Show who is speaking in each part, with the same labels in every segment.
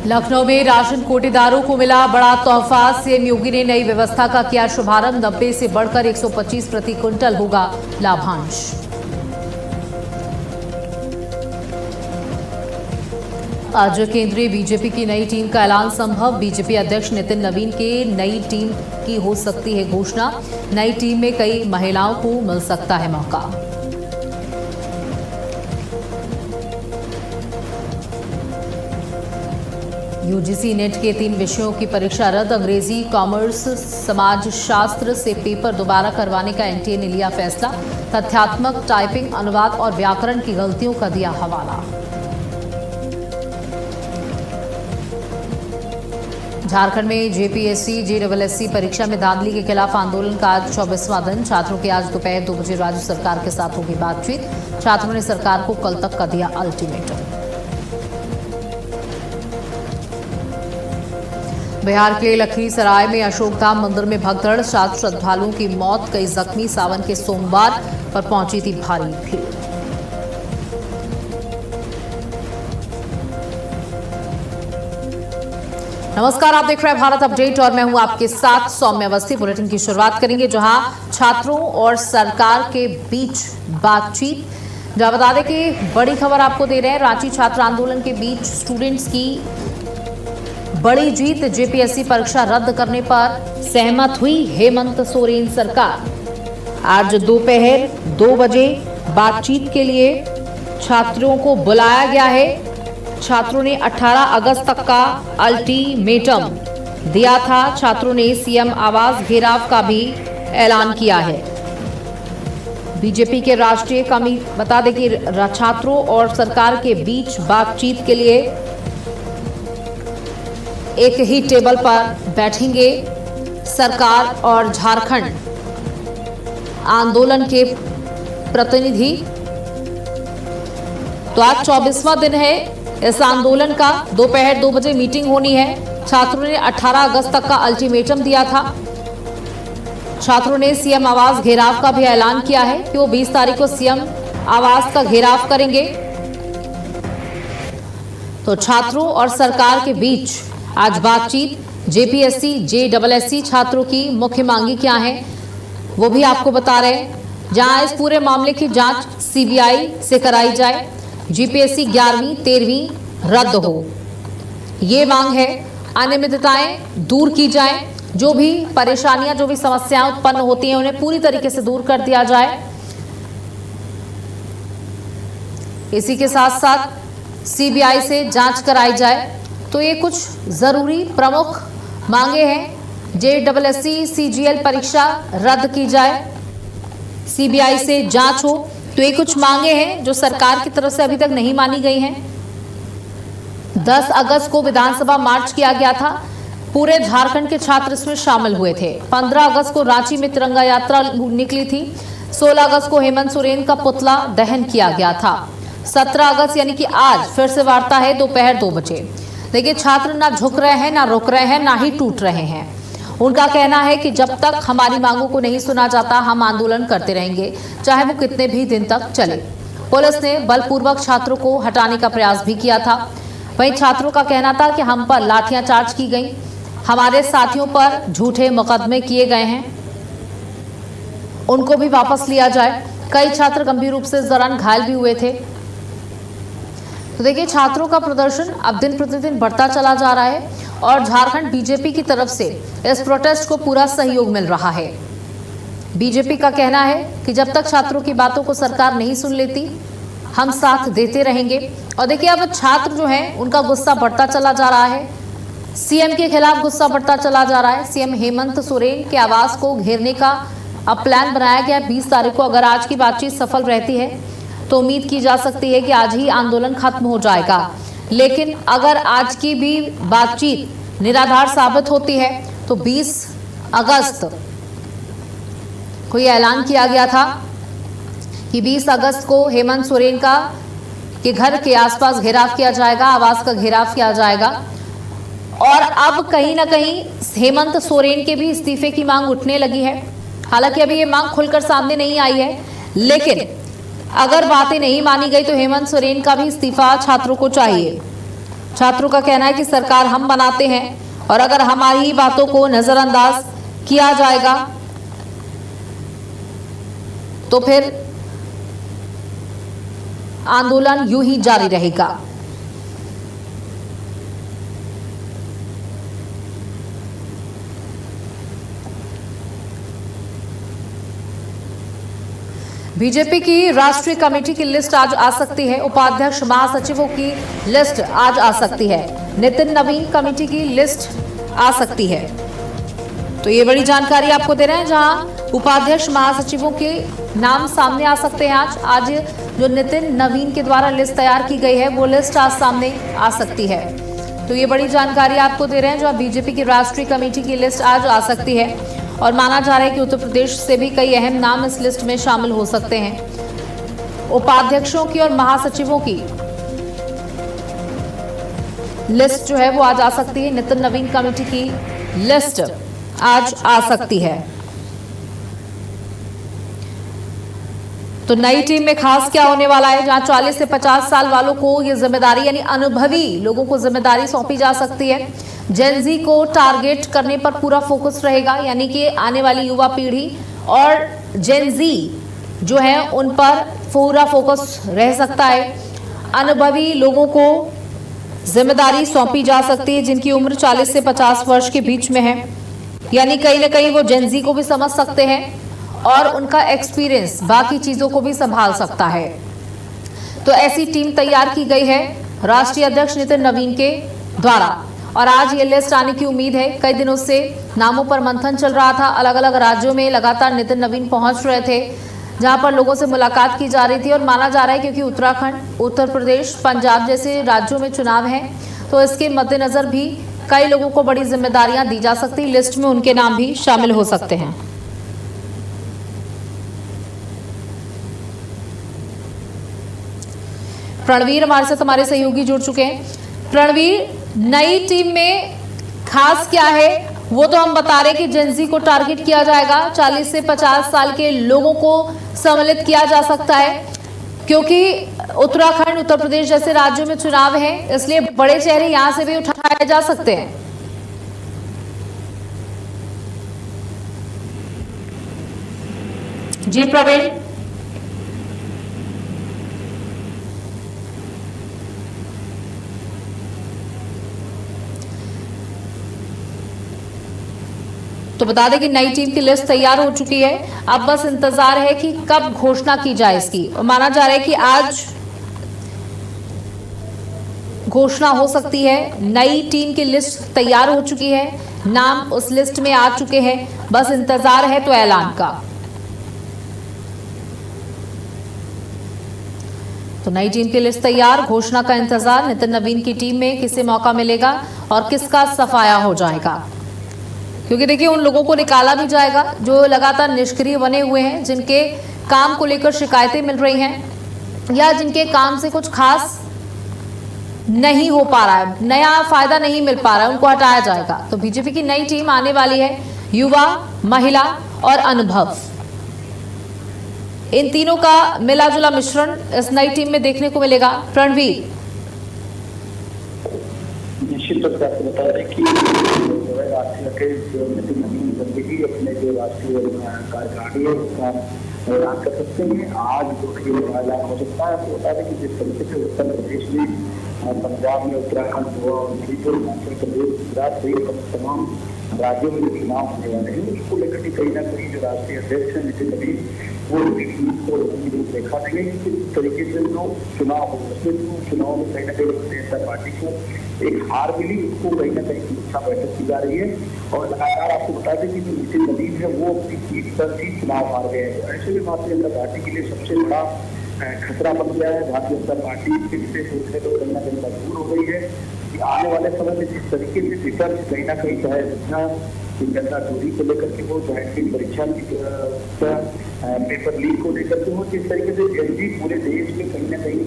Speaker 1: लखनऊ में राशन कोटेदारों को मिला बड़ा तोहफा। सीएम योगी ने नई व्यवस्था का किया शुभारंभ। 90 से बढ़कर 125 प्रति क्विंटल होगा लाभांश। आज केंद्रीय बीजेपी की नई टीम का ऐलान संभव। बीजेपी अध्यक्ष नितिन नवीन के नई टीम की हो सकती है घोषणा। नई टीम में कई महिलाओं को मिल सकता है मौका। यूजीसी नेट के 3 विषयों की परीक्षा रद्द। अंग्रेजी, कॉमर्स, समाज शास्त्र से पेपर दोबारा करवाने का एनटीए ने लिया फैसला। तथ्यात्मक, टाइपिंग, अनुवाद और व्याकरण की गलतियों का दिया हवाला। झारखंड में जेपीएससी, जेडबलएससी परीक्षा में धांधली के खिलाफ आंदोलन का आज 24वां दिन। छात्रों की आज दोपहर 2 बजे राज्य सरकार के साथ होगी बातचीत। छात्रों ने सरकार को कल तक का दिया अल्टीमेटम। बिहार के लखीसराय में अशोकधाम मंदिर में भगदड़। 7 श्रद्धालुओं की मौत, कई जख्मी। सावन के सोमवार पर पहुंची थी भारी भीड़। नमस्कार, आप देख रहे हैं भारत अपडेट और मैं हूं आपके साथ सौम्य अवस्थी। बुलेटिन की शुरुआत करेंगे जहां छात्रों और सरकार के बीच बातचीत। जहां बता दें कि बड़ी खबर आपको दे रहे हैं। रांची छात्र आंदोलन के बीच स्टूडेंट्स की बड़ी जीत। जेपीएससी परीक्षा रद्द करने पर सहमत हुई हेमंत सोरेन सरकार। आज दोपहर 2 बजे बातचीत के लिए छात्रों को बुलाया गया है। छात्रों ने 18 अगस्त तक का अल्टीमेटम दिया था। छात्रों ने सीएम आवास घेराव का भी ऐलान किया है। बीजेपी के राष्ट्रीय कमेटी बता दें कि छात्रों और सरकार के बीच बातचीत के लिए एक ही टेबल पर बैठेंगे सरकार और झारखंड आंदोलन के प्रतिनिधि। तो आज 24वां दिन है इस आंदोलन का। दोपहर 2 बजे मीटिंग होनी है। छात्रों ने 18 अगस्त तक का अल्टीमेटम दिया था। छात्रों ने सीएम आवास घेराव का भी ऐलान किया है कि वो 20 तारीख को सीएम आवास का घेराव करेंगे। तो छात्रों और सरकार के बीच आज बातचीत। जेपीएससी, जेडबलएससी छात्रों की मुख्य मांगी क्या है वो भी आपको बता रहे हैं। जहां इस पूरे मामले की जांच सीबीआई से कराई जाए। जीपीएससी 11वीं 13वीं रद्द हो, ये मांग है। अनियमितताएं दूर की जाएं। जो भी परेशानियां, जो भी समस्याएं उत्पन्न होती हैं उन्हें पूरी तरीके से दूर कर दिया जाए। इसी के साथ साथ सीबीआई से जांच कराई जाए। तो ये कुछ जरूरी प्रमुख मांगे हैं। जेडबलएससी सीजीएल परीक्षा रद्द की जाए, सीबीआई से जांच हो। तो ये कुछ मांगे हैं जो सरकार की तरफ से अभी तक नहीं मानी गई हैं। 10 अगस्त को विधानसभा मार्च किया गया था। पूरे झारखंड के छात्र इसमें शामिल हुए थे। 15 अगस्त को रांची में तिरंगा यात्रा निकली थी। 16 अगस्त को हेमंत सोरेन का पुतला दहन किया गया था। 17 अगस्त यानी कि आज फिर से वार्ता है दोपहर 2 बजे। देखिए, छात्र ना झुक रहे हैं, ना रुक रहे हैं, ना ही टूट रहे हैं। उनका कहना है कि जब तक हमारी मांगों को नहीं सुना जाता हम आंदोलन करते रहेंगे, चाहे वो कितने भी दिन तक चले। पुलिस ने बलपूर्वक छात्रों को हटाने का प्रयास भी किया था। वहीं छात्रों का कहना था कि हम पर लाठियां चार्ज की गई, हमारे साथियों पर झूठे मुकदमे किए गए हैं, उनको भी वापस लिया जाए। कई छात्र गंभीर रूप से इस दौरान घायल भी हुए थे। तो देखिए, छात्रों का प्रदर्शन अब दिन प्रतिदिन बढ़ता चला जा रहा है और झारखंड बीजेपी की तरफ से इस प्रोटेस्ट को पूरा सहयोग मिल रहा है। बीजेपी का कहना है कि जब तक छात्रों की बातों को सरकार नहीं सुन लेती हम साथ देते रहेंगे। और देखिए, अब छात्र जो हैं उनका गुस्सा बढ़ता चला जा रहा है। सीएम के खिलाफ गुस्सा बढ़ता चला जा रहा है। सीएम हेमंत सोरेन के आवास को घेरने का अब प्लान बनाया गया 20 तारीख को। अगर आज की बातचीत सफल रहती है तो उम्मीद की जा सकती है कि आज ही आंदोलन खत्म हो जाएगा। लेकिन अगर आज की भी बातचीत निराधार साबित होती है तो 20 अगस्त को यह ऐलान किया गया था कि 20 अगस्त को हेमंत सोरेन के घर के आसपास घेराव किया जाएगा, आवास का घेराव किया जाएगा। और अब कहीं ना कहीं हेमंत सोरेन के भी इस्तीफे की मांग उठने लगी है। हालांकि अभी ये मांग खुलकर सामने नहीं आई है, लेकिन अगर बातें नहीं मानी गई तो हेमंत सोरेन का भी इस्तीफा छात्रों को चाहिए। छात्रों का कहना है कि सरकार हम बनाते हैं और अगर हमारी ही बातों को नजरअंदाज किया जाएगा तो फिर आंदोलन यूं ही जारी रहेगा। बीजेपी की राष्ट्रीय कमेटी की लिस्ट आज आ सकती है। उपाध्यक्ष महासचिवों की लिस्ट आज आ सकती है। नितिन नवीन कमेटी की लिस्ट आ सकती है। तो ये बड़ी जानकारी आपको दे रहे हैं, जहां उपाध्यक्ष महासचिवों के नाम सामने आ सकते हैं। आज जो नितिन नवीन के द्वारा लिस्ट तैयार की गई है वो लिस्ट आज सामने आ सकती है। तो ये बड़ी जानकारी आपको दे रहे हैं, जहां बीजेपी की राष्ट्रीय कमेटी की लिस्ट आज आ सकती है और माना जा रहा है कि उत्तर प्रदेश से भी कई अहम नाम इस लिस्ट में शामिल हो सकते हैं। उपाध्यक्षों की और महासचिवों की लिस्ट जो है वो आज आ सकती है। नितिन नवीन कमेटी की लिस्ट आज आ सकती है। तो नई टीम में खास क्या होने वाला है, जहां 40 से 50 साल वालों को ये जिम्मेदारी यानी अनुभवी लोगों को जिम्मेदारी सौंपी जा सकती है। जेनजी को टारगेट करने पर पूरा फोकस रहेगा, यानी कि आने वाली युवा पीढ़ी और जेनजी जो है उन पर पूरा फोकस रह सकता है। अनुभवी लोगों को जिम्मेदारी सौंपी जा सकती है जिनकी उम्र 40 से 50 वर्ष के बीच में है, यानी कहीं ना कहीं वो जेनजी को भी समझ सकते हैं और उनका एक्सपीरियंस बाकी चीजों को भी संभाल सकता है। तो ऐसी टीम तैयार की गई है राष्ट्रीय अध्यक्ष नितिन नवीन के द्वारा और आज ये लिस्ट आने की उम्मीद है। कई दिनों से नामों पर मंथन चल रहा था, अलग अलग राज्यों में लगातार नितिन नवीन पहुंच रहे थे, जहां पर लोगों से मुलाकात की जा रही थी और माना जा रहा है क्योंकि उत्तराखंड, उत्तर प्रदेश, पंजाब जैसे राज्यों में चुनाव है तो इसके मद्देनजर भी कई लोगों को बड़ी जिम्मेदारियां दी जा सकती, लिस्ट में उनके नाम भी शामिल हो सकते हैं। प्रणवीर हमारे साथ हमारे सहयोगी जुड़ चुके हैं। प्रणवीर, नई टीम में खास क्या है वो तो हम बता रहे हैं कि जेनजी को टारगेट किया जाएगा, 40 से 50 साल के लोगों को सम्मिलित किया जा सकता है क्योंकि उत्तराखंड, उत्तर प्रदेश जैसे राज्यों में चुनाव है, इसलिए बड़े चेहरे यहां से भी उठाए जा सकते हैं। जी प्रवीण। तो बता दें कि नई टीम की लिस्ट तैयार हो चुकी है, अब बस इंतजार है कि कब घोषणा की जाए इसकी। और माना जा रहा है कि आज घोषणा हो सकती है। नई टीम की लिस्ट तैयार हो चुकी है, नाम उस लिस्ट में आ चुके हैं, बस इंतजार है तो ऐलान का। तो नई टीम की लिस्ट तैयार, घोषणा का इंतजार। नितिन नवीन की टीम में किसे मौका मिलेगा और किसका सफाया हो जाएगा, क्योंकि देखिए उन लोगों को निकाला भी जाएगा जो लगातार निष्क्रिय बने हुए हैं, जिनके काम को लेकर शिकायतें मिल रही हैं या जिनके काम से कुछ खास नहीं हो पा रहा है, नया फायदा नहीं मिल पा रहा है, उनको हटाया जाएगा। तो बीजेपी की नई टीम आने वाली है, युवा, महिला और अनुभव, इन तीनों का मिला जुला मिश्रण इस नई टीम में देखने को मिलेगा। प्रणवीर,
Speaker 2: निश्चित तौर पर आपको बता दें कि अपने जो राष्ट्रीय कार्यकारिणी है उसका ऐलान कर सकते हैं। आज जो ऐलान हो सकता है, आपको बता दें कि जिस तरीके से उत्तर प्रदेश में, पंजाब में, उत्तराखंड, गोवा, मणिपुर, हिमाचल प्रदेश, गुजरात सहित तमाम राज्यों में चुनाव होने वाले हैं, उसको लेकर के कहीं ना कहीं जो राष्ट्रीय अध्यक्ष है नितिन नवीन वो देखा देंगे कि किस तरीके से जो चुनाव हो, उसमें चुनाव में कहीं ना कहीं भारतीय जनता पार्टी को एक हार मिली, उसको कहीं ना कहीं समीक्षा बैठक की जा रही है। और लगातार आपको बता दें कि जो नितिन नवीन है वो अपनी सीट पर ही चुनाव हार गए हैं। ऐसे में भारतीय जनता पार्टी के लिए सबसे बड़ा खतरा बन गया है। भारतीय जनता पार्टी फिर से सोचने को कहीं ना कहीं मजबूर हो गई है कि आने वाले समय में जिस तरीके से विपक्ष कहीं ना कहीं चाहे जनता दूरी को लेकर के हो, चाहे फिर परीक्षा पेपर लीक को लेकर के हो, जिस तरीके से जल्दी पूरे देश में कहीं ना कहीं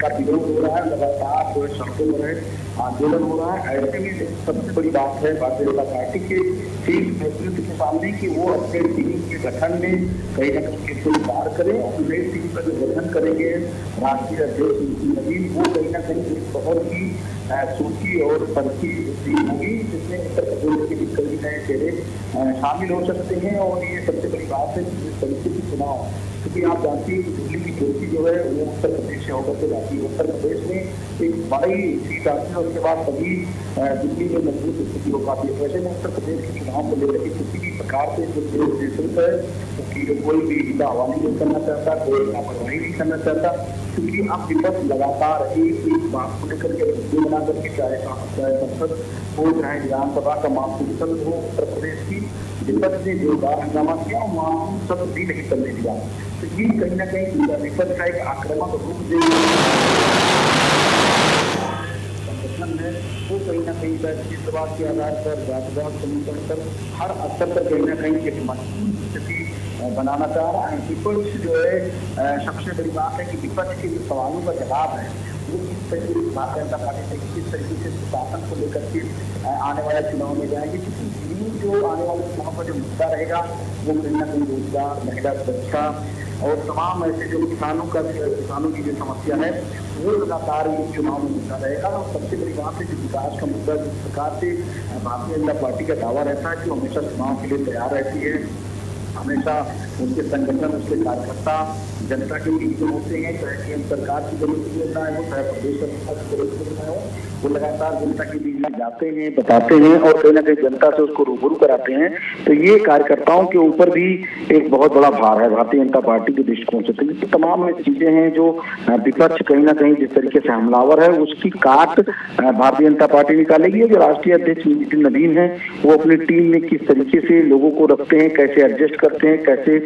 Speaker 2: का विरोध हो रहा है, लगातार जो है सड़कों पर है आंदोलन हो रहा है। ऐसे में सबसे बड़ी बात है भारतीय जनता पार्टी के शीर्ष नेतृत्व के सामने कि वो अपने टीम के गठन में कहीं ना कहीं विचार करें और नई टीम का जो गठन करेंगे राष्ट्रीय अध्यक्ष नवीन, वो कहीं ना कहीं एक बहुत ही सोची और परखी टीम होगी जिसमें उत्तर प्रदेश के भी कई नए चेहरे शामिल हो सकते हैं। और ये सबसे बड़ी बात है कि जिस तरीके से चुनाव, क्योंकि आप जानते हैं कि दिल्ली की ज्योति जो है वो उत्तर प्रदेश से होकर के जाती है। उत्तर प्रदेश में एक बड़ी सीट आती है, उसके बाद सभी दिल्ली में मजबूत स्थिति हो पाती है। वैसे में उत्तर प्रदेश के चुनाव को लेकर के किसी भी प्रकार से जो देश है कि कोई भी हवाली नहीं करना चाहता, कोई लापरवाही नहीं करना चाहता, क्योंकि अब विपक्ष लगातार एक बात को लेकर के मुद्दे बना करके चाहे संसद हो चाहे विधानसभा का मानसून सत्र हो, उत्तर प्रदेश की विपक्ष ने जोरदार हंगामा किया और मानसून सत्र भी नहीं करने दिया। तो ये कहीं ना कहीं विपक्ष का एक आक्रामक रूप संगठन है वो कहीं ना कहीं जातिवाद के आधार पर, जातिवाद समीकरण पर हर स्तर पर कहीं ना कहीं एक मजबूत स्थिति बनाना चाह रहा है। विपक्ष जो है सबसे बड़ी बात है कि विपक्ष के जो सवालों का जवाब है वो किस तरीके से भारतीय जनता पार्टी से किस तरीके से शासन को लेकर के आने वाले चुनाव में जाएंगे, क्योंकि जो आने वाले चुनाव का जो मुद्दा रहेगा वो कहीं ना कहीं रोजगार, महिला सुरक्षा और तमाम ऐसे जो किसानों की जो समस्या है वो लगातार इस चुनाव में मुद्दा रहेगा। और सबसे बड़ी बात है कि विकास का मुद्दा जिस प्रकार से भारतीय जनता पार्टी का दावा रहता है कि वो हमेशा चुनाव के लिए तैयार रहती है, हमेशा उनके संगठन, उसके कार्यकर्ता जनता के बीच में होते हैं, चाहे केंद्र सरकार की जरूरत की योजना है वो, चाहे प्रदेश सरकार की जरूरत की योजना हो, वो लगातार जनता के बीच में जाते हैं, बताते हैं और कहीं ना कहीं जनता से उसको रूबरू कराते हैं। तो ये कार्यकर्ताओं के ऊपर भी एक बहुत बड़ा भार है भारतीय जनता पार्टी के दृष्टिकोण से। तो तमाम चीजें हैं जो विपक्ष कहीं ना कहीं जिस तरीके से हमलावर है उसकी काट भारतीय जनता पार्टी निकालेगी। जो राष्ट्रीय अध्यक्ष नितिन नवीन है वो अपनी टीम में किस तरीके से लोगों को रखते हैं, कैसे एडजस्ट करते हैं, कैसे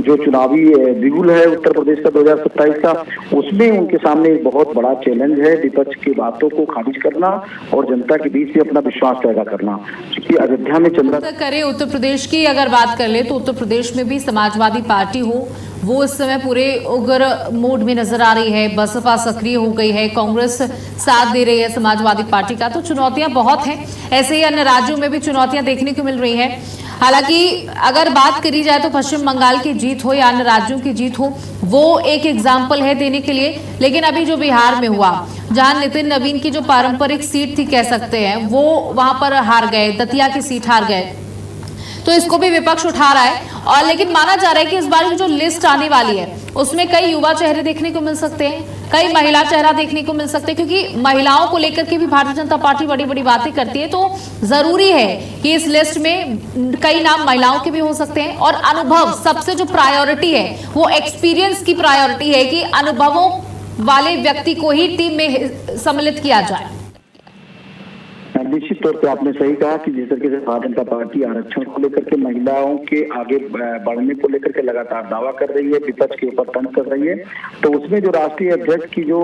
Speaker 2: जो चुनावी बिगुल है उत्तर प्रदेश का 2027 का, उसमें उनके सामने एक बहुत बड़ा चैलेंज है विपक्ष की बातों को खारिज करना और जनता के बीच में अपना विश्वास पैदा करना। क्योंकि अयोध्या में
Speaker 1: करें उत्तर प्रदेश की अगर बात कर ले तो उत्तर प्रदेश में भी समाजवादी पार्टी हो वो इस समय पूरे उग्र मोड में नजर आ रही है, बसपा सक्रिय हो गई है, कांग्रेस साथ दे रही है समाजवादी पार्टी का। तो चुनौतियां बहुत हैं, ऐसे ही अन्य राज्यों में भी चुनौतियां देखने को मिल रही है। हालांकि अगर बात करी जाए तो पश्चिम बंगाल की जीत हो या अन्य राज्यों की जीत हो वो एक एग्जाम्पल है देने के लिए, लेकिन अभी जो बिहार में हुआ जहां नितिन नवीन की जो पारंपरिक सीट थी कह सकते हैं वो वहां पर हार गए, दतिया की सीट हार गए, तो इसको भी विपक्ष उठा रहा है। और लेकिन माना जा रहा है कि इस बार की जो लिस्ट आने वाली है उसमें कई युवा चेहरे देखने को मिल सकते हैं, कई महिला चेहरा देखने को मिल सकते हैं, क्योंकि महिलाओं को लेकर के भी भारतीय जनता पार्टी बड़ी बड़ी बातें करती है। तो जरूरी है कि इस लिस्ट में कई नाम महिलाओं के भी हो सकते हैं। और अनुभव सबसे जो प्रायोरिटी है वो एक्सपीरियंस की प्रायोरिटी है कि अनुभवों वाले व्यक्ति को ही टीम में सम्मिलित किया जाए।
Speaker 2: निश्चित तौर पे आपने सही कहा कि जिस तरीके से भारतीय जनता पार्टी आरक्षण को लेकर के, महिलाओं के आगे बढ़ने को लेकर के लगातार दावा कर रही है, विपक्ष के ऊपर तंज कर रही है, तो उसमें जो राष्ट्रीय अध्यक्ष की जो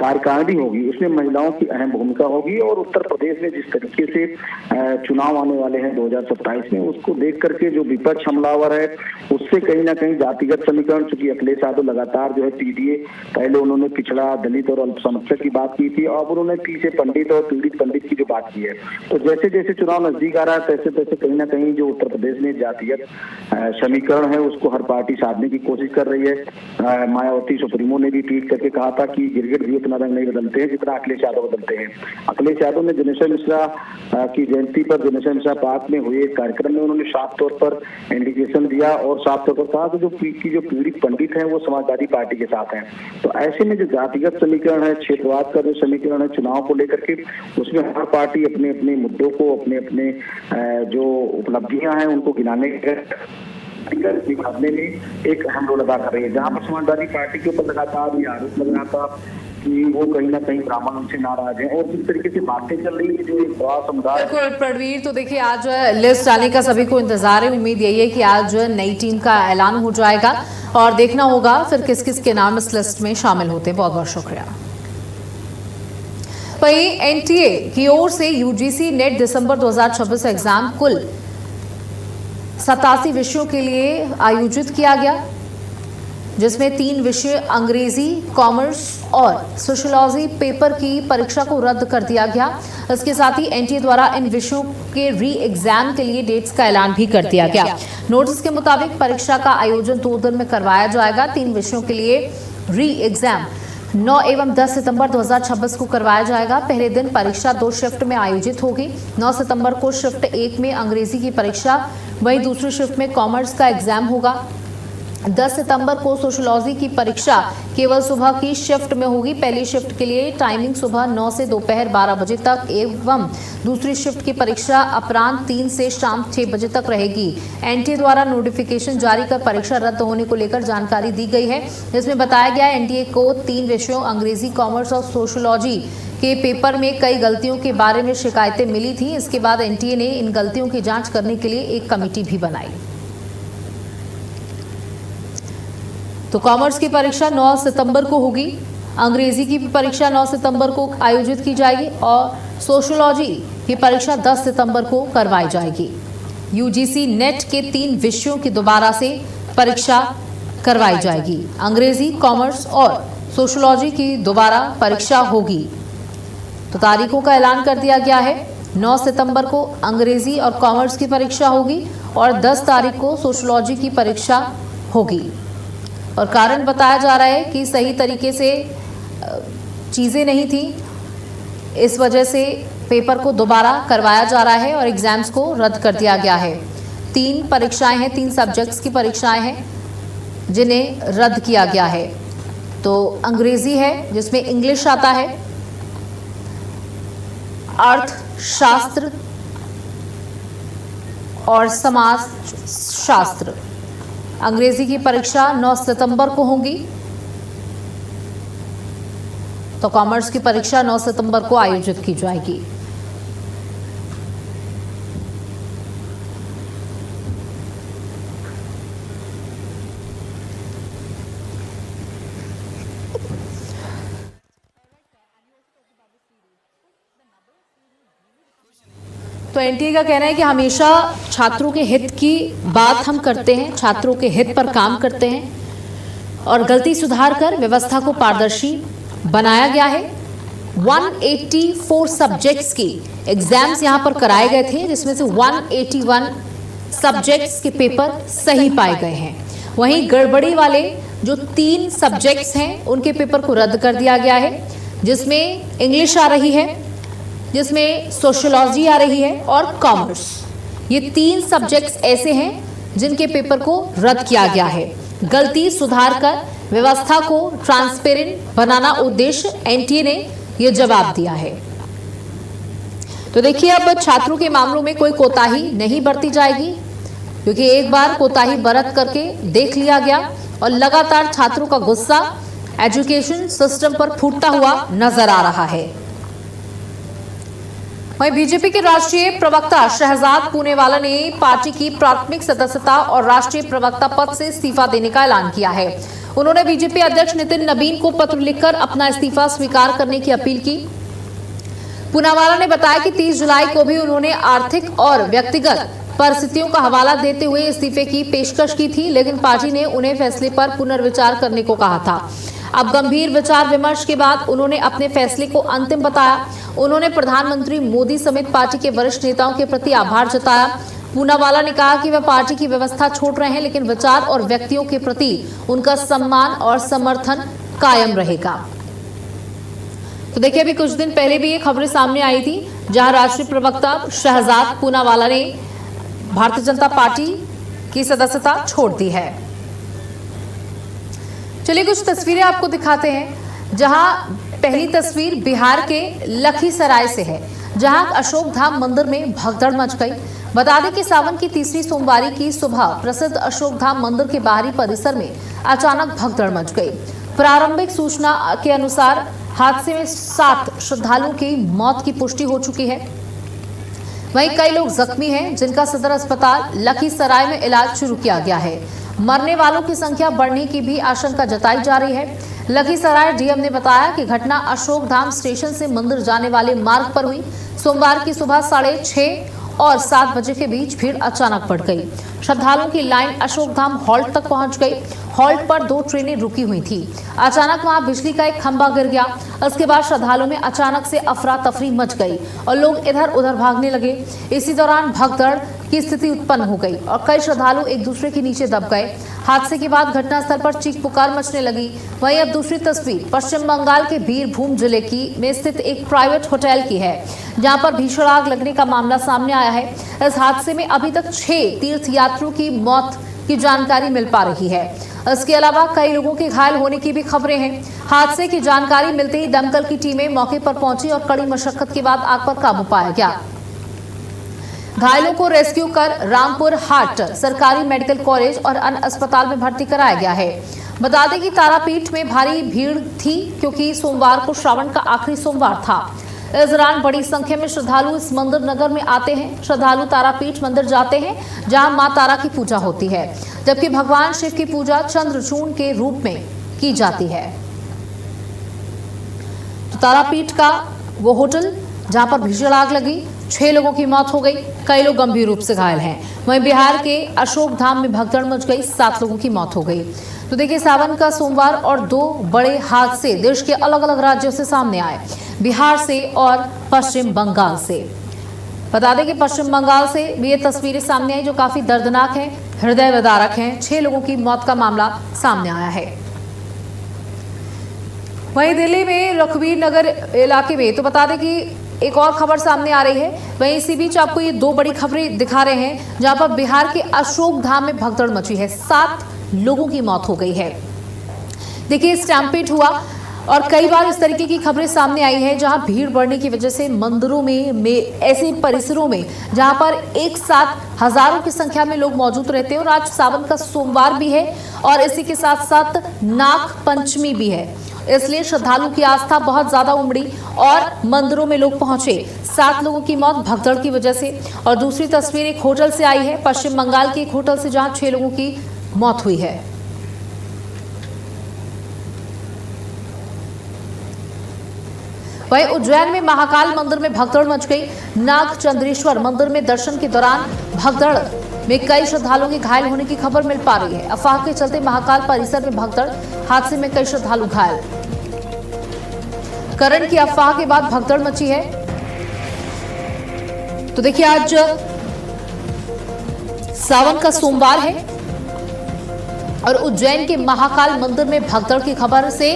Speaker 2: कार्यकारिणी होगी उसमें महिलाओं की अहम भूमिका होगी। और उत्तर प्रदेश में जिस तरीके से चुनाव आने वाले हैं 2027 में, उसको देख करके जो विपक्ष हमलावर है उससे कहीं ना कहीं जातिगत समीकरण, चूंकि अखिलेश यादव लगातार जो है पीडीए, पहले उन्होंने पिछड़ा, दलित और अल्पसंख्यक की बात की थी, अब उन्होंने पीछे पंडित और पीड़ित पंडित की जो बात की है। तो जैसे जैसे चुनाव नजदीक आ रहा है तैसे तैसे कहीं ना कहीं जो उत्तर प्रदेश में जातिगत समीकरण है उसको हर पार्टी साधने की कोशिश कर रही है। मायावती सुप्रीमो ने भी ट्वीट करके कहा था कि गिरगिट भी उतना रंग नहीं बदलते हैं जितना अखिलेश यादव बदलते हैं। अखिलेश यादव ने दिनेश्वर मिश्रा की जयंती पर दिनेश्वर मिश्रा पार्क में हुए एक कार्यक्रम में उन्होंने साफ तौर पर इंडिकेशन दिया और साफ तौर पर कहा कि जो पीड़ित पंडित हैं वो समाजवादी पार्टी के साथ हैं। तो ऐसे में जो जातिगत समीकरण है, क्षेत्रवाद का जो समीकरण है चुनाव को लेकर के, उसमें हर पार्टी अपने अपने मुद्दों को, अपने अपने जो उपलब्धियां हैं उनको गिनाने में एक अहम रोल अदा कर रही है। जहां पर समाजवादी पार्टी के ऊपर लगातार ये आरोप लग रहा था कि वो कहीं ना कहीं ब्राह्मण उनसे नाराज हैं और जिस तरीके से बातें चल रही है जो एक बड़ा समुदाय।
Speaker 1: बिल्कुल प्रणवीर, तो देखिए आज लिस्ट आने का सभी को इंतजार है। उम्मीद यही है कि आज नई टीम का ऐलान हो जाएगा और देखना होगा फिर किस किस के नाम इस लिस्ट में शामिल होते हैं। बहुत बहुत शुक्रिया। वहीं एनटीए की ओर से यूजीसी नेट दिसंबर 2026 एग्जाम कुल 87 विषयों के लिए आयोजित किया गया। जिसमें 3 विषय अंग्रेजी, कॉमर्स और सोशियोलॉजी पेपर की परीक्षा को रद्द कर दिया गया। इसके साथ ही एनटीए द्वारा इन विषयों के री एग्जाम के लिए डेट्स का ऐलान भी कर दिया गया। नोटिस के मुताबिक परीक्षा का आयोजन 2 दिन में करवाया जाएगा। 3 विषयों के लिए री एग्जाम 9 एवं 10 सितंबर 2026 को करवाया जाएगा। पहले दिन परीक्षा 2 शिफ्ट में आयोजित होगी। 9 सितंबर को शिफ्ट 1 में अंग्रेजी की परीक्षा, वहीं दूसरी शिफ्ट में कॉमर्स का एग्जाम होगा। 10 सितंबर को सोशियोलॉजी की परीक्षा केवल सुबह की शिफ्ट में होगी। पहली शिफ्ट के लिए टाइमिंग सुबह 9 से दोपहर 12 बजे तक एवं दूसरी शिफ्ट की परीक्षा अपराह्न 3 से शाम 6 बजे तक रहेगी। एनटीए द्वारा नोटिफिकेशन जारी कर परीक्षा रद्द होने को लेकर जानकारी दी गई है। इसमें बताया गया एनटीए को 3 विषयों अंग्रेजी, कॉमर्स और सोशियोलॉजी के पेपर में कई गलतियों के बारे में शिकायतें मिली थी। इसके बाद एनटीए ने इन गलतियों की जाँच करने के लिए एक कमेटी भी बनाई। तो कॉमर्स की परीक्षा 9 सितंबर को होगी, अंग्रेजी की परीक्षा 9 सितंबर को आयोजित की जाएगी और सोशियोलॉजी की परीक्षा 10 सितंबर को करवाई जाएगी। यूजीसी नेट के 3 विषयों की दोबारा से परीक्षा करवाई जाएगी। अंग्रेजी, कॉमर्स और सोशियोलॉजी की दोबारा परीक्षा होगी। तो तारीखों का ऐलान कर दिया गया है। 9 सितंबर को अंग्रेजी और कॉमर्स की परीक्षा होगी और 10 तारीख को सोशियोलॉजी की परीक्षा होगी। और कारण बताया जा रहा है कि सही तरीके से चीज़ें नहीं थी, इस वजह से पेपर को दोबारा करवाया जा रहा है और एग्जाम्स को रद्द कर दिया गया है। 3 परीक्षाएं हैं, 3 सब्जेक्ट्स की परीक्षाएं हैं जिन्हें रद्द किया गया है। तो अंग्रेजी है जिसमें इंग्लिश आता है, अर्थशास्त्र और समाज शास्त्र। अंग्रेजी की परीक्षा 9 सितंबर को होगी तो कॉमर्स की परीक्षा 9 सितंबर को आयोजित की जाएगी। तो एनटीए का कहना है कि हमेशा छात्रों के हित की बात हम करते हैं, छात्रों के हित पर काम करते हैं और गलती सुधार कर व्यवस्था को पारदर्शी बनाया गया है। 184 सब्जेक्ट्स की एग्जाम्स यहां पर कराए गए थे, जिसमें से 181 सब्जेक्ट्स के पेपर सही पाए गए हैं। वहीं गड़बड़ी वाले जो 3 सब्जेक्ट्स हैं उनके पेपर को रद्द कर दिया गया है, जिसमें इंग्लिश आ रही है, जिसमें सोशियोलॉजी आ रही है और कॉमर्स। ये 3 सब्जेक्ट्स ऐसे हैं जिनके पेपर को रद्द किया गया है। गलती सुधार कर व्यवस्था को ट्रांसपेरेंट बनाना उद्देश्य एनटीए ने यह जवाब दिया है। तो देखिए, अब छात्रों के मामलों में कोई कोताही नहीं बरती जाएगी, क्योंकि एक बार कोताही बरत करके देख लिया गया और लगातार छात्रों का गुस्सा एजुकेशन सिस्टम पर फूटता हुआ नजर आ रहा है। वहीं बीजेपी के राष्ट्रीय प्रवक्ता शहजाद पूनेवाला ने पार्टी की प्राथमिक सदस्यता और राष्ट्रीय प्रवक्ता पद से इस्तीफा देने का ऐलान किया है। उन्होंने बीजेपी अध्यक्ष नितिन नबीन को पत्र लिखकर अपना इस्तीफा स्वीकार करने की अपील की। पूनावाला ने बताया कि 30 जुलाई को भी उन्होंने आर्थिक और व्यक्तिगत परिस्थितियों का हवाला देते हुए इस्तीफे की पेशकश की थी, लेकिन पार्टी ने उन्हें फैसले पर पुनर्विचार करने को कहा था। अब गंभीर विचार विमर्श के बाद उन्होंने अपने फैसले को अंतिम बताया। उन्होंने प्रधानमंत्री मोदी समेत पार्टी के वरिष्ठ नेताओं के प्रति आभार जताया। पूनावाला ने कहा कि वे पार्टी की व्यवस्था छोड़ रहे हैं, लेकिन विचार और व्यक्तियों के प्रति उनका सम्मान और समर्थन कायम रहेगा। तो देखिए, अभी कुछ दिन पहले भी ये खबरें सामने आई थी, जहां राष्ट्रीय प्रवक्ता शहजाद पूनावाला ने भारतीय जनता पार्टी की सदस्यता छोड़ दी है। चलिए कुछ तस्वीरें आपको दिखाते हैं, जहां पहली तस्वीर बिहार के लखीसराय से है, जहां अशोक धाम मंदिर में भगदड़ मच गई। बता दें कि सावन की तीसरी सोमवारी की सुबह प्रसिद्ध अशोक धाम मंदिर के बाहरी परिसर में अचानक भगदड़ मच गई। प्रारंभिक सूचना के अनुसार हादसे में 7 श्रद्धालुओं की मौत की पुष्टि हो चुकी है। वहीं कई लोग जख्मी हैं, जिनका सदर अस्पताल लखीसराय में इलाज शुरू किया गया है। मरने वालों की संख्या बढ़ने की भी आशंका जताई जा रही है। लखीसराय डीएम ने बताया कि घटना अशोक धाम स्टेशन से मंदिर जाने वाले मार्ग पर हुई। सोमवार की सुबह 6:30 और 7 बजे के बीच भीड़ अचानक बढ़ गई। श्रद्धालुओं की लाइन अशोकधाम हॉल्ट तक पहुंच गई। हॉल्ट पर 2 ट्रेनें रुकी हुई थी। अचानक वहां बिजली का एक खंभा गिर गया। उसके बाद श्रद्धालुओं में अचानक से अफरा तफरी मच गई और लोग इधर उधर भागने लगे। इसी दौरान भगदड़ की स्थिति उत्पन्न हो गई और कई श्रद्धालु एक दूसरे के नीचे दब गए। हादसे के बाद घटनास्थल पर चीख पुकार मचने लगी। वहीं अब दूसरी तस्वीर पश्चिम बंगाल के बीरभूम जिले की में स्थित एक प्राइवेट होटल की है, जहां पर भीषण आग लगने का मामला सामने आया है। इस हादसे में अभी तक 6 तीर्थयात्रियों की मौत की जानकारी मिल पा रही है। इसके अलावा कई लोगों के घायल होने की भी खबरें हैं। हादसे की जानकारी मिलते ही दमकल की टीमें मौके पर पहुंची और कड़ी मशक्कत के बाद आग पर काबू पाया गया। घायलों को रेस्क्यू कर रामपुर हाट सरकारी मेडिकल कॉलेज और अन्य अस्पताल में भर्ती कराया गया है। बता दें कि तारापीठ में भारी भीड़ थी क्योंकि सोमवार को श्रावण का आखिरी सोमवार था। इस दौरान बड़ी संख्या में श्रद्धालु इस मंदिर नगर में आते हैं। श्रद्धालु तारापीठ मंदिर जाते हैं जहां मां तारा की पूजा होती है, जबकि भगवान शिव की पूजा चंद्रचूर्ण के रूप में की जाती है। तो तारापीठ का वो होटल जहां पर भीषण आग लगी, 6 लोगों की मौत हो गई, कई लोग गंभीर रूप से घायल हैं। वहीं बिहार के अशोक धाम में भगदड़ मच गई, 7 लोगों की मौत हो गई। तो देखिए, सावन का सोमवार और 2 बड़े हादसे देश के अलग अलग राज्यों से सामने आए, बिहार से और पश्चिम बंगाल से। बता दें कि पश्चिम बंगाल से भी ये तस्वीरें सामने आई जो काफी दर्दनाक है, हृदय विदारक है। 6 लोगों की मौत का मामला सामने आया है। वहीं दिल्ली में लखवीर नगर इलाके में तो बता दें कि एक और खबर सामने आ रही है। वहीं इसी बीच आपको ये 2 बड़ी खबरें दिखा रहे हैं, जहां पर बिहार के अशोक धाम में भगदड़ मची है, 7 लोगों की मौत हो गई है। देखिए, स्टैम्पेड हुआ और कई बार इस तरीके की खबरें सामने आई है जहां भीड़ बढ़ने की वजह से मंदिरों में ऐसे परिसरों में जहां पर एक साथ हजारों की संख्या में लोग मौजूद रहते हैं। और आज सावन का सोमवार भी है और इसी के साथ साथ नाग पंचमी भी है, इसलिए श्रद्धालुओं की आस्था बहुत ज्यादा उमड़ी और मंदिरों में लोग पहुंचे। 7 लोगों की मौत भगदड़ की वजह से। और दूसरी तस्वीर एक होटल से आई है, पश्चिम बंगाल के एक होटल से, जहां 6 लोगों की मौत हुई है। वहीं उज्जैन में महाकाल मंदिर में भगदड़ मच गई। नागचंद्रेश्वर मंदिर में दर्शन के दौरान भगदड़ में कई श्रद्धालुओं के घायल होने की खबर मिल पा रही है। अफवाह के चलते महाकाल परिसर में भगदड़, हादसे में कई श्रद्धालु घायल। करण की अफवाह के बाद भगदड़ मची है। तो देखिए, आज सावन का सोमवार है और उज्जैन के महाकाल मंदिर में भगदड़ की खबर से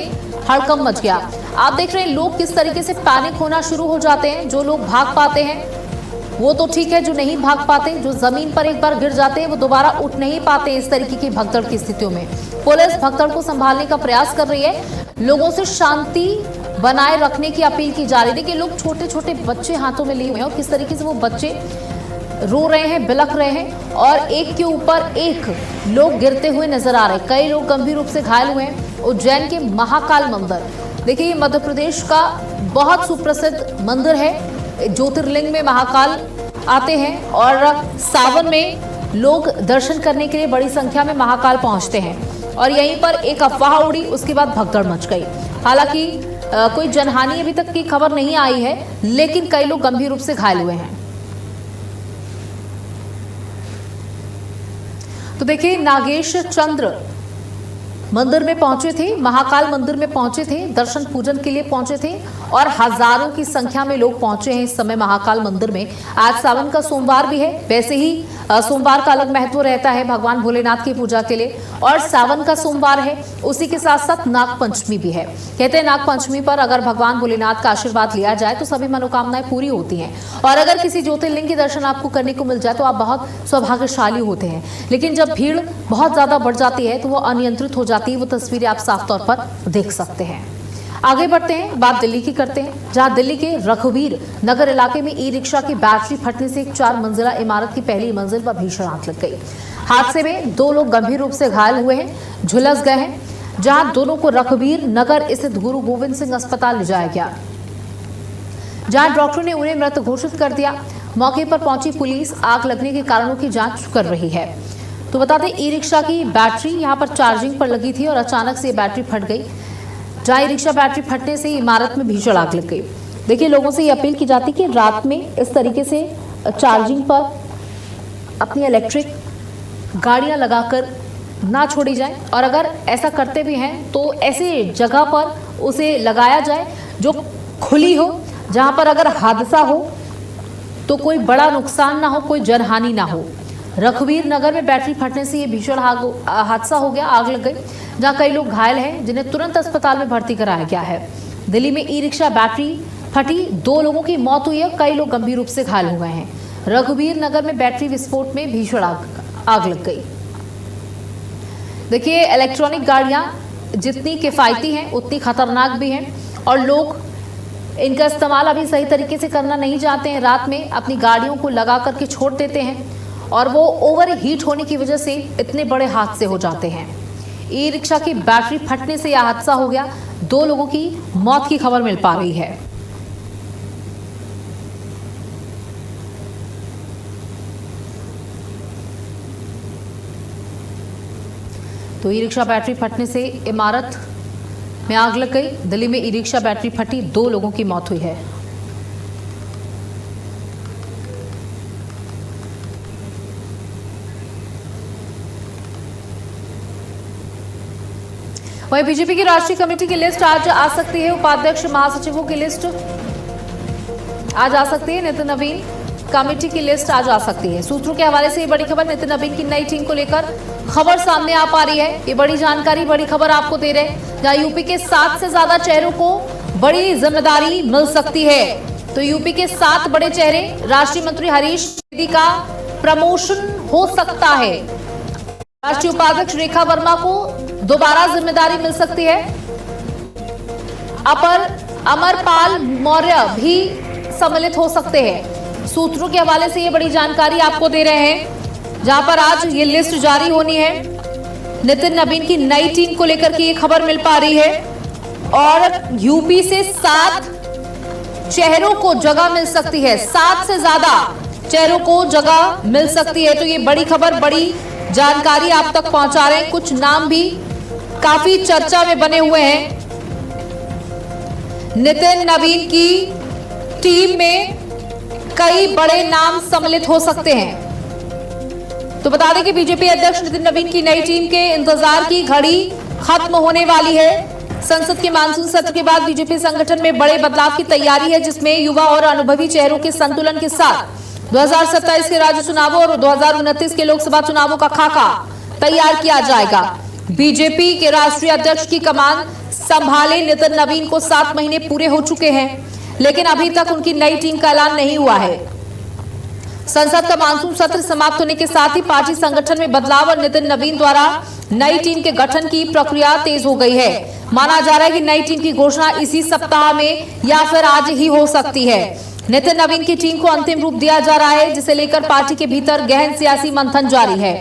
Speaker 1: हड़कंप मच गया। आप देख रहे हैं लोग किस तरीके से पैनिक होना शुरू हो जाते हैं। जो लोग भाग पाते हैं वो तो ठीक है, जो नहीं भाग पाते, जो जमीन पर एक बार गिर जाते हैं वो दोबारा उठ नहीं पाते। इस तरीके की भगदड़ की स्थितियों में पुलिस भगदड़ को संभालने का प्रयास कर रही है। लोगों से शांति बनाए रखने की अपील की जा रही है। देखिए, लोग छोटे छोटे बच्चे हाथों में लिए हुए हैं और किस तरीके से वो बच्चे रो रहे हैं, बिलख रहे हैं और एक के ऊपर एक लोग गिरते हुए नजर आ रहे हैं। कई लोग गंभीर रूप से घायल हुए हैं। उज्जैन के महाकाल मंदिर, देखिए, ये मध्य प्रदेश का बहुत सुप्रसिद्ध मंदिर है। ज्योतिर्लिंग में महाकाल आते हैं और सावन में लोग दर्शन करने के लिए बड़ी संख्या में महाकाल पहुंचते हैं। और यहीं पर एक अफवाह उड़ी, उसके बाद भगदड़ मच गई। हालांकि कोई जनहानि अभी तक की खबर नहीं आई है, लेकिन कई लोग गंभीर रूप से घायल हुए हैं। तो देखिए, नागेश चंद्र मंदिर में पहुंचे थे, महाकाल मंदिर में पहुंचे थे, दर्शन पूजन के लिए पहुंचे थे और हजारों की संख्या में लोग पहुंचे हैं इस समय महाकाल मंदिर में। आज सावन का सोमवार भी है। वैसे ही सोमवार का अलग महत्व रहता है भगवान भोलेनाथ की पूजा के लिए, और सावन का सोमवार है, उसी के साथ साथ नाग पंचमी भी है। कहते हैं नाग पंचमी पर अगर भगवान भोलेनाथ का आशीर्वाद लिया जाए तो सभी मनोकामनाएं पूरी होती हैं और अगर किसी ज्योतिर्लिंग के दर्शन आपको करने को मिल जाए तो आप बहुत सौभाग्यशाली होते हैं। लेकिन जब भीड़ बहुत ज्यादा बढ़ जाती है तो वो अनियंत्रित हो जाती है। वो तस्वीरें आप साफ तौर पर देख सकते हैं। आगे बढ़ते हैं, बात दिल्ली की करते हैं, जहां दिल्ली के रघुवीर नगर इलाके में ई रिक्शा की बैटरी फटने से एक 4 मंजिला इमारत की पहली मंजिल पर भीषण आग लग गई। हादसे में 2 लोग गंभीर रूप से घायल हुए हैं, झुलस गए हैं, जहां दोनों को रघुवीर नगर स्थित गुरु गोविंद सिंह अस्पताल ले जाया गया, जहां डॉक्टरों ने उन्हें मृत घोषित कर दिया। मौके पर पहुंची पुलिस आग लगने के कारणों की जांच कर रही है। तो बता दें, ई रिक्शा की बैटरी यहां पर चार्जिंग पर लगी थी और अचानक से बैटरी फट गई, जहां ई रिक्शा बैटरी फटने से इमारत में भीषण आग लग गई। देखिए, लोगों से ये अपील की जाती है कि रात में इस तरीके से चार्जिंग पर अपनी इलेक्ट्रिक गाड़ियां लगाकर ना छोड़ी जाए, और अगर ऐसा करते भी हैं तो ऐसी जगह पर उसे लगाया जाए जो खुली हो, जहां पर अगर हादसा हो तो कोई बड़ा नुकसान ना हो, कोई जनहानि ना हो। रघुवीर नगर में बैटरी फटने से ये भीषण हादसा हो गया, आग लग गई, जहां कई लोग घायल हैं जिन्हें तुरंत अस्पताल में भर्ती कराया गया है। दिल्ली में ई रिक्शा बैटरी फटी, 2 लोगों की मौत हुई है, कई लोग गंभीर रूप से घायल हो गए हैं। रघुवीर नगर में बैटरी विस्फोट में भीषण आग लग गई। देखिए, इलेक्ट्रॉनिक गाड़ियां जितनी किफायती हैं उतनी खतरनाक भी हैं, और लोग इनका इस्तेमाल अभी सही तरीके से करना नहीं चाहते हैं। रात में अपनी गाड़ियों को लगा करके छोड़ देते हैं और वो ओवर हीट होने की वजह से इतने बड़े हादसे हो जाते हैं। ई रिक्शा की बैटरी फटने से यह हादसा हो गया, 2 लोगों की मौत की खबर मिल पा रही है। तो ई रिक्शा बैटरी फटने से इमारत में आग लग गई। दिल्ली में ई रिक्शा बैटरी फटी, 2 लोगों की मौत हुई है। वहीं बीजेपी की राष्ट्रीय कमेटी की लिस्ट आज आ सकती है। उपाध्यक्ष महासचिवों की लिस्ट आज आ सकती है। नितिन नवीन कमेटी की लिस्ट आज आ सकती है। सूत्रों के हवाले से ये बड़ी खबर, नितिन नवीन की नई टीम को लेकर खबर सामने आ पा रही है। ये बड़ी जानकारी, बड़ी खबर आपको दे रहे हैं, जहां यूपी के 7 से ज्यादा चेहरों को बड़ी जिम्मेदारी मिल सकती है। तो यूपी के 7 बड़े चेहरे, राष्ट्रीय मंत्री हरीश द्विवेदी का प्रमोशन हो सकता है। राष्ट्रीय उपाध्यक्ष रेखा वर्मा को दोबारा जिम्मेदारी मिल सकती है। अमरपाल मौर्य भी सम्मिलित हो सकते हैं। सूत्रों के हवाले से ये बड़ी जानकारी आपको दे रहे हैं, जहां पर आज ये लिस्ट जारी होनी है। नितिन नवीन की नई टीम को लेकर के ये खबर मिल पा रही है, और यूपी से 7 चेहरों को जगह मिल सकती है। 7 से ज्यादा चेहरों को जगह मिल सकती है। तो ये बड़ी खबर, बड़ी जानकारी आप तक पहुंचा रहे हैं। कुछ नाम भी काफी चर्चा में बने हुए हैं। नितिन नवीन की टीम में कई बड़े नाम सम्मिलित हो सकते हैं। तो बता दें कि बीजेपी अध्यक्ष नितिन नवीन की नई टीम के इंतजार की घड़ी खत्म होने वाली है। संसद के मानसून सत्र के बाद बीजेपी संगठन में बड़े बदलाव की तैयारी है, जिसमें युवा और अनुभवी चेहरों के संतुलन के साथ 2027 के राज्य चुनावों और 2029 के लोकसभा चुनावों का खाका तैयार किया जाएगा। बीजेपी के राष्ट्रीय अध्यक्ष की कमान संभाले नितिन नवीन को 7 महीने पूरे हो चुके हैं, लेकिन अभी तक उनकी नई टीम का ऐलान नहीं हुआ है। संसद का मानसून सत्र समाप्त होने के साथ ही पार्टी संगठन में बदलाव और नितिन नवीन द्वारा नई टीम के गठन की प्रक्रिया तेज हो गई है। माना जा रहा है कि नई टीम की घोषणा इसी सप्ताह में या फिर आज ही हो सकती है। नितिन नवीन की टीम को अंतिम रूप दिया जा रहा है, जिसे लेकर पार्टी के भीतर गहन सियासी मंथन जारी है।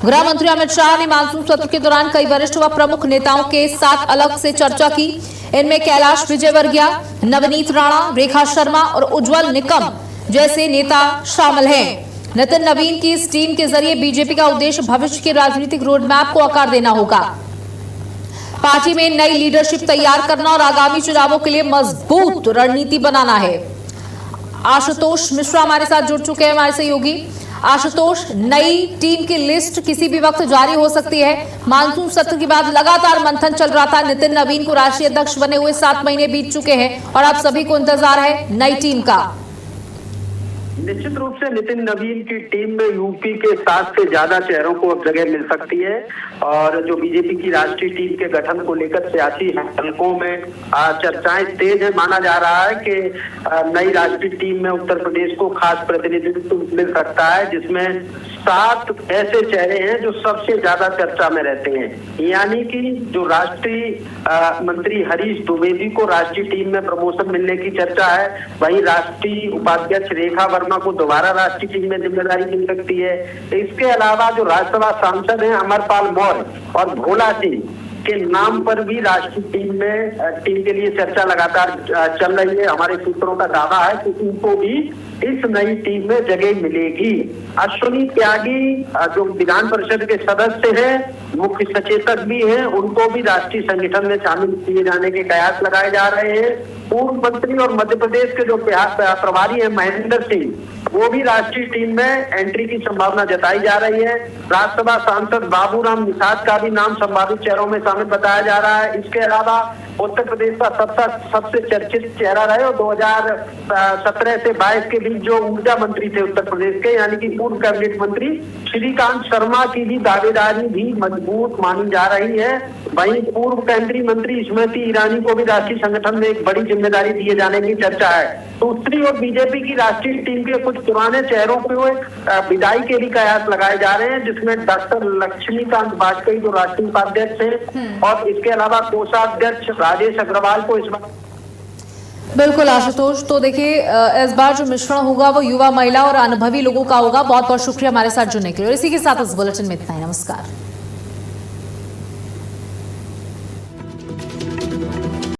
Speaker 1: गृह मंत्री अमित शाह ने मानसून सत्र के दौरान कई वरिष्ठ व प्रमुख नेताओं के साथ अलग से चर्चा की। इनमें कैलाश विजयवर्गीय, नवनीत राणा, रेखा शर्मा और उज्जवल निकम जैसे नेता शामिल हैं। नितिन नवीन की इस टीम के जरिए बीजेपी का उद्देश्य भविष्य के राजनीतिक रोड मैप को आकार देना होगा। पार्टी में नई लीडरशिप तैयार करना और आगामी चुनावों के लिए मजबूत रणनीति बनाना है। आशुतोष मिश्रा हमारे साथ जुड़ चुके हैं, हमारे सहयोगी। आशुतोष, नई टीम की लिस्ट किसी भी वक्त जारी हो सकती है। मानसून सत्र के बाद लगातार मंथन चल रहा था। नितिन नवीन को राष्ट्रीय अध्यक्ष बने हुए 7 महीने बीत चुके हैं और अब सभी को इंतजार है नई टीम का।
Speaker 3: निश्चित रूप से नितिन नवीन की टीम में यूपी के 7 से ज्यादा चेहरों को अब जगह मिल सकती है, और जो बीजेपी की राष्ट्रीय टीम के गठन को लेकर सियासी हलकों में चर्चाएं तेज है। माना जा रहा है कि नई राष्ट्रीय टीम में उत्तर प्रदेश को खास प्रतिनिधित्व मिल सकता है, जिसमें 7 ऐसे चेहरे हैं जो सबसे ज्यादा चर्चा में रहते हैं। यानी कि जो राष्ट्रीय मंत्री हरीश द्विवेदी को राष्ट्रीय टीम में प्रमोशन मिलने की चर्चा है, वहीं राष्ट्रीय उपाध्यक्ष रेखा वर्मा को दोबारा राष्ट्रीय टीम में जिम्मेदारी मिल सकती है। इसके अलावा जो राज्यसभा सांसद हैं अमरपाल मौर्य और भोला सिंह के नाम पर भी राष्ट्रीय टीम के लिए चर्चा लगातार चल रही है। हमारे सूत्रों का दावा है कि उनको भी इस नई टीम में जगह मिलेगी। अश्विनी त्यागी जो विधान परिषद के सदस्य हैं, मुख्य सचेतक भी हैं, उनको भी राष्ट्रीय संगठन में शामिल किए जाने के कयास लगाए जा रहे हैं। पूर्व मंत्री और मध्य प्रदेश के जो प्रभारी है महेंद्र सिंह, वो भी राष्ट्रीय टीम में एंट्री की संभावना जताई जा रही है। राज्यसभा सांसद बाबूराम निषाद का भी नाम संभावित चेहरों में शामिल बताया जा रहा है। इसके अलावा उत्तर प्रदेश का सबसे चर्चित चेहरा रहे और 2017 से 22 के बीच जो ऊर्जा मंत्री थे उत्तर प्रदेश के, यानी कि पूर्व कैबिनेट मंत्री श्रीकांत शर्मा की भी दावेदारी भी मजबूत मानी जा रही है। वहीं पूर्व केंद्रीय मंत्री स्मृति ईरानी को भी राष्ट्रीय संगठन में एक बड़ी जिम्मेदारी दिए जाने की चर्चा है। दूसरी ओर बीजेपी की राष्ट्रीय टीम के कुछ पुराने चेहरों को विदाई के भी कयास लगाए जा रहे हैं, जिसमें डॉक्टर लक्ष्मीकांत वाजपेयी जो राष्ट्रीय उपाध्यक्ष हैं और इसके अलावा कोषाध्यक्ष राजेश अग्रवाल को इस बार।
Speaker 1: बिल्कुल आशुतोष, तो देखिए इस बार जो मिश्रण होगा वो युवा, महिला और अनुभवी लोगों का होगा। बहुत बहुत शुक्रिया हमारे साथ जुड़ने के लिए और इसी के साथ इस बुलेटिन में इतना ही। नमस्कार।